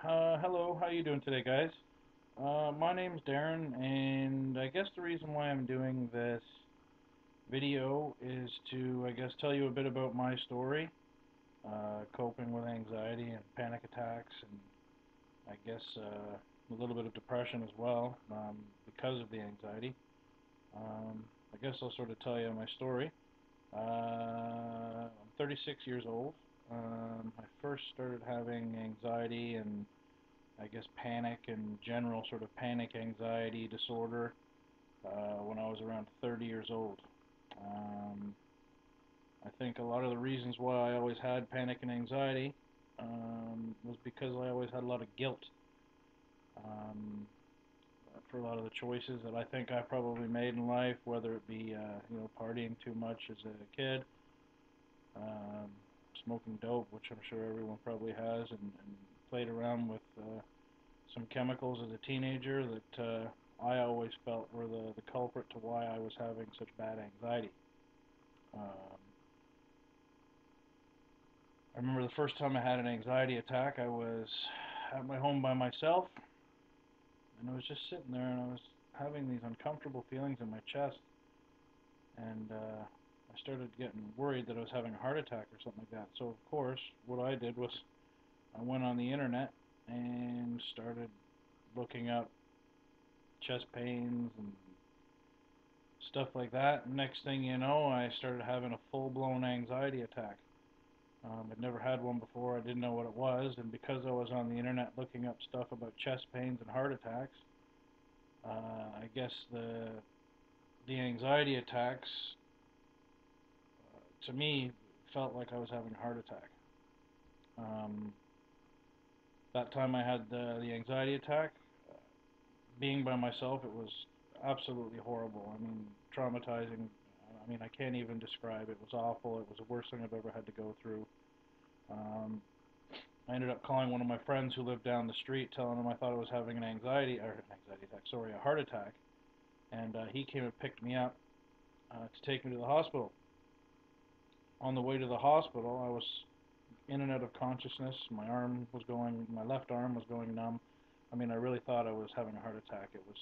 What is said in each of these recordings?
Hello, how you doing today, guys? My name's Darren, and I guess the reason why I'm doing this video is to, I guess, tell you a bit about my story, coping with anxiety and panic attacks, and I guess a little bit of depression as well, because of the anxiety. I guess I'll sort of tell you my story. I'm 36 years old. I first started having anxiety and I guess panic and general sort of panic anxiety disorder when I was around 30 years old. Um, I think a lot of the reasons why I always had panic and anxiety was because I always had a lot of guilt um, for a lot of the choices that I think I probably made in life, whether it be partying too much as a kid, um, smoking dope, which I'm sure everyone probably has, and played around with some chemicals as a teenager that I always felt were the culprit to why I was having such bad anxiety. Um, I remember the first time I had an anxiety attack, I was at my home by myself, and I was just sitting there, and I was having these uncomfortable feelings in my chest, and I started getting worried that I was having a heart attack or something like that. So, of course, what I did was I went on the internet and started looking up chest pains and stuff like that. Next thing you know, I started having a full-blown anxiety attack. I'd never had one before. I didn't know what it was, and because I was on the internet looking up stuff about chest pains and heart attacks, I guess the anxiety attacks to me felt like I was having a heart attack. Um, that time I had the anxiety attack, being by myself, it was absolutely horrible. I mean, traumatizing. I mean, I can't even describe it. It was awful. It was the worst thing I've ever had to go through. Um, I ended up calling one of my friends who lived down the street, telling him I thought I was having a heart attack, and he came and picked me up to take me to the hospital. On the way to the hospital, I was in and out of consciousness. My left arm was going numb. I mean, I really thought I was having a heart attack. It was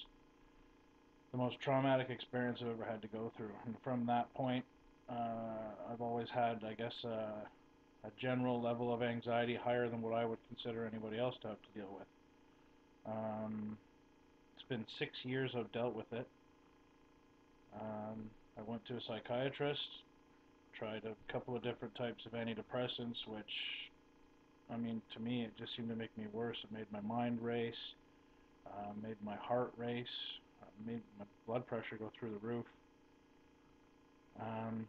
the most traumatic experience I've ever had to go through. And from that point, I've always had, I guess, a general level of anxiety higher than what I would consider anybody else to have to deal with. Um, it's been 6 years I've dealt with it. I went to a psychiatrist, tried a couple of different types of antidepressants, which, I mean, to me, it just seemed to make me worse. It made my mind race, made my heart race, made my blood pressure go through the roof. Um,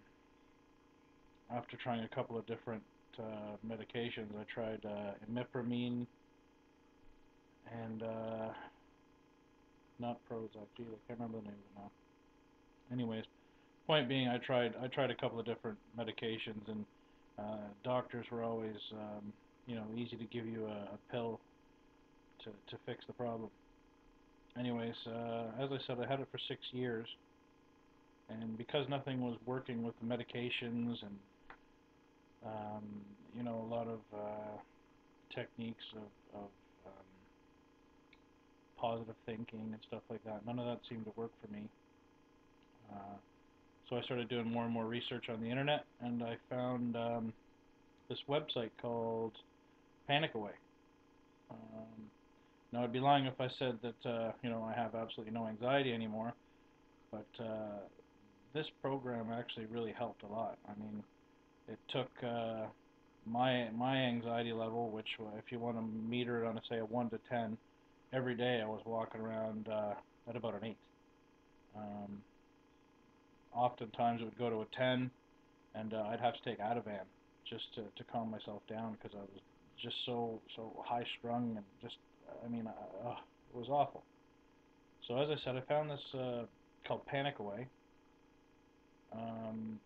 After trying a couple of different medications, I tried imipramine and not Prozac. Gee, I can't remember the name of it now. Anyways, point being, I tried a couple of different medications, and doctors were always easy to give you a pill to fix the problem. Anyways, as I said, I had it for 6 years, and because nothing was working with the medications and um, a lot of techniques of positive thinking and stuff like that, none of that seemed to work for me. Uh, so I started doing more and more research on the internet, and I found this website called Panic Away. Um, Now, I'd be lying if I said that I have absolutely no anxiety anymore, but this program actually really helped a lot. I mean, it took my anxiety level, which if you want to meter it on, say, a 1 to 10, every day I was walking around at about an 8. Um, Oftentimes it would go to a 10, and I'd have to take Ativan just to calm myself down because I was just so high strung and just I mean it was awful. So as I said, I found this called Panic Away, um,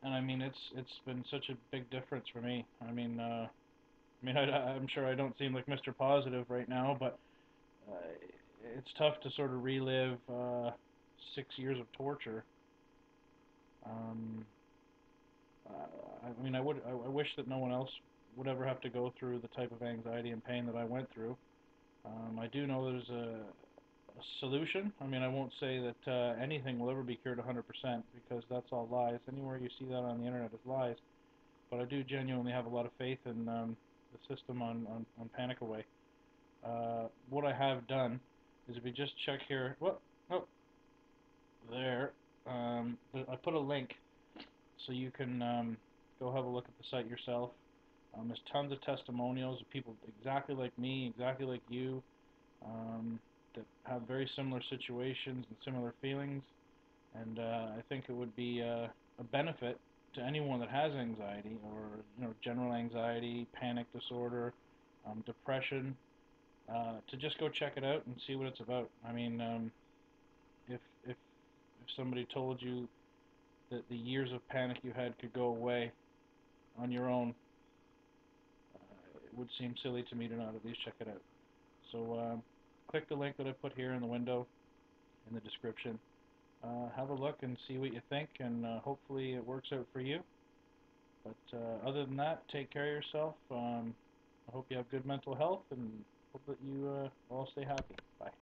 and I mean it's been such a big difference for me. I'm sure I don't seem like Mr. Positive right now, but uh, it's tough to sort of relive 6 years of torture. Um, I mean, I wish that no one else would ever have to go through the type of anxiety and pain that I went through. I do know there's a solution. I mean, I won't say that anything will ever be cured 100% because that's all lies. Anywhere you see that on the internet is lies. But I do genuinely have a lot of faith in the system on Panic Away. What I have done is if you just check here, oh, there, I put a link so you can go have a look at the site yourself. There's tons of testimonials of people exactly like me, exactly like you, um, that have very similar situations and similar feelings. And I think it would be a benefit to anyone that has anxiety or general anxiety, panic disorder, depression, to just go check it out and see what it's about. I mean, if if if somebody told you that the years of panic you had could go away on your own, it would seem silly to me to not at least check it out. So click the link that I put here in the window in the description. Have a look and see what you think, and hopefully it works out for you. But other than that, take care of yourself. I hope you have good mental health, and hope that you all stay happy. Bye.